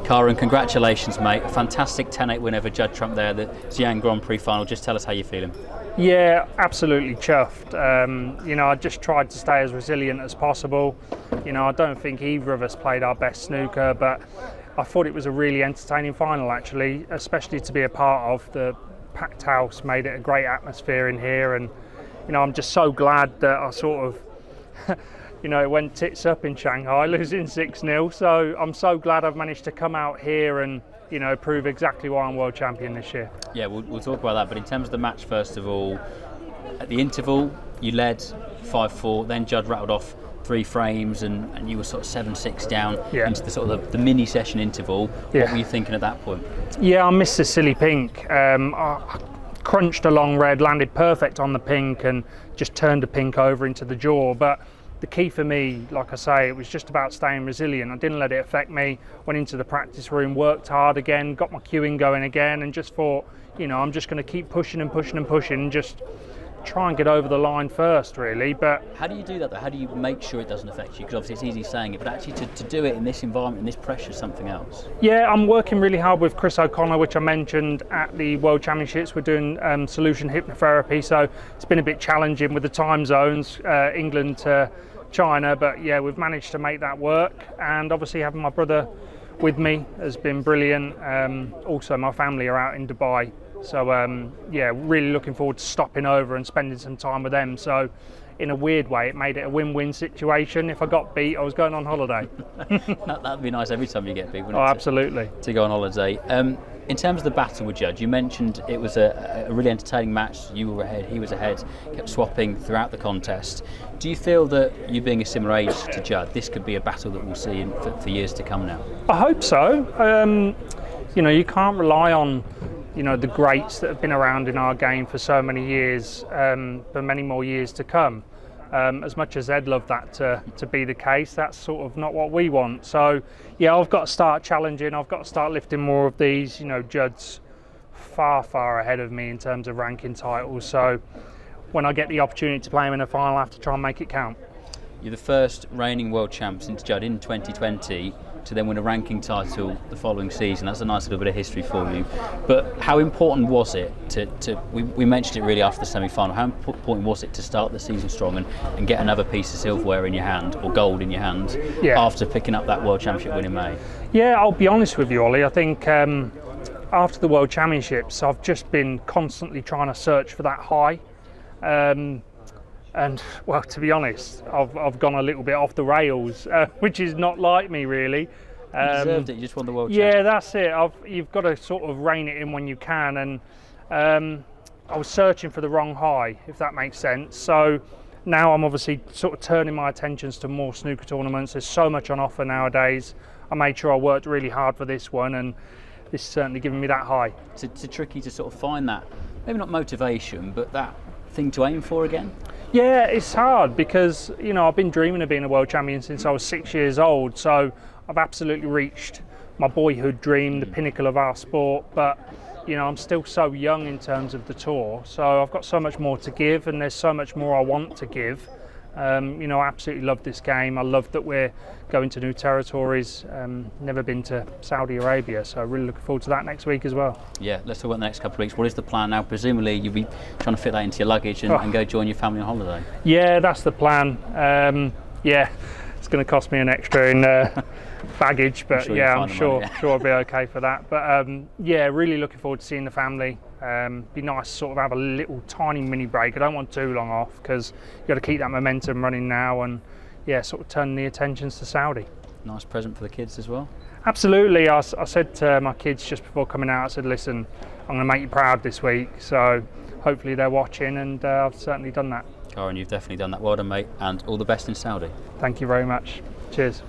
Karen, congratulations, mate. A fantastic 10-8 win over Judd Trump there, the Xi'an Grand Prix final. Just tell us how you're feeling. Yeah, absolutely chuffed. I just tried to stay as resilient as possible. I don't think either of us played our best snooker, but I thought it was a really entertaining final, actually, especially to be a part of. The packed house made it a great atmosphere in here, and I'm just so glad that I sort of it went tits up in Shanghai, losing 6-0. So I'm so glad I've managed to come out here and prove exactly why I'm world champion this year. Yeah, we'll talk about that. But in terms of the match, first of all, at the interval, you led 5-4. Then Judd rattled off 3 frames, and you were sort of 7-6 down into the sort of the mini session interval. What were you thinking at that point? Yeah, I missed the silly pink. I crunched a long red, landed perfect on the pink, and just turned the pink over into the jaw. But the key for me, like I say, it was just about staying resilient. I didn't let it affect me. Went into the practice room, worked hard again, got my cueing going again, and just thought, I'm just going to keep pushing and pushing and pushing, and just try and get over the line first, really. But how do you do that, though? How do you make sure it doesn't affect you? Because obviously it's easy saying it, but actually to do it in this environment, in this pressure, is something else. Yeah, I'm working really hard with Chris O'Connor, which I mentioned at the World Championships. We're doing solution hypnotherapy, so it's been a bit challenging with the time zones, England to China, but yeah, we've managed to make that work. And obviously having my brother with me has been brilliant. Also, my family are out in Dubai. So really looking forward to stopping over and spending some time with them. So in a weird way, it made it a win-win situation. If I got beat, I was going on holiday. That'd be nice every time you get beat, wouldn't it? Oh, absolutely. To go on holiday. In terms of the battle with Judd, you mentioned it was a really entertaining match. You were ahead, he was ahead, kept swapping throughout the contest. Do you feel that you being a similar age to Judd, this could be a battle that we'll see for years to come now? I hope so. You can't rely on the greats that have been around in our game for so many years, for many more years to come. As much as I'd love that to be the case, that's sort of not what we want. So yeah, I've got to start challenging, I've got to start lifting more of these. Judd's far ahead of me in terms of ranking titles, so when I get the opportunity to play him in a final, I have to try and make it count. You're the first reigning world champ since Judd in 2020 to then win a ranking title the following season. That's a nice little bit of history for you. But how important was it we mentioned it really after the semi-final, how important was it to start the season strong and get another piece of silverware in your hand, or gold in your hand, after picking up that World Championship win in May? Yeah, I'll be honest with you, Ollie. I think after the World Championships, I've just been constantly trying to search for that high. And well, to be honest, I've gone a little bit off the rails, which is not like me, really. You deserved it. You just won the world. Yeah, that's it. You've got to sort of rein it in when you can, and I was searching for the wrong high, if that makes sense. So now I'm obviously sort of turning my attentions to more snooker tournaments. There's so much on offer nowadays. I made sure I worked really hard for this one, and this is certainly giving me that high. It's tricky to sort of find that, maybe not motivation, but that thing to aim for again. Yeah, it's hard because I've been dreaming of being a world champion since I was 6 years old, so I've absolutely reached my boyhood dream, the pinnacle of our sport. But I'm still so young in terms of the tour, so I've got so much more to give, and there's so much more I want to give. I absolutely love this game. I love that we're going to new territories. Never been to Saudi Arabia, so really looking forward to that next week as well. Yeah, let's talk about the next couple of weeks. What is the plan now? Presumably you'll be trying to fit that into your luggage and go join your family on holiday. Yeah, that's the plan. It's going to cost me an extra in baggage, but I'm sure I'll be okay for that. But really looking forward to seeing the family. Be nice to sort of have a little tiny mini break. I don't want too long off because you've got to keep that momentum running now, and sort of turn the attentions to Saudi. Nice present for the kids as well. Absolutely. I said to my kids just before coming out, I said, listen, I'm going to make you proud this week, so hopefully they're watching, and I've certainly done that. Karen, you've definitely done that. Well done, mate, and all the best in Saudi. Thank you very much. Cheers.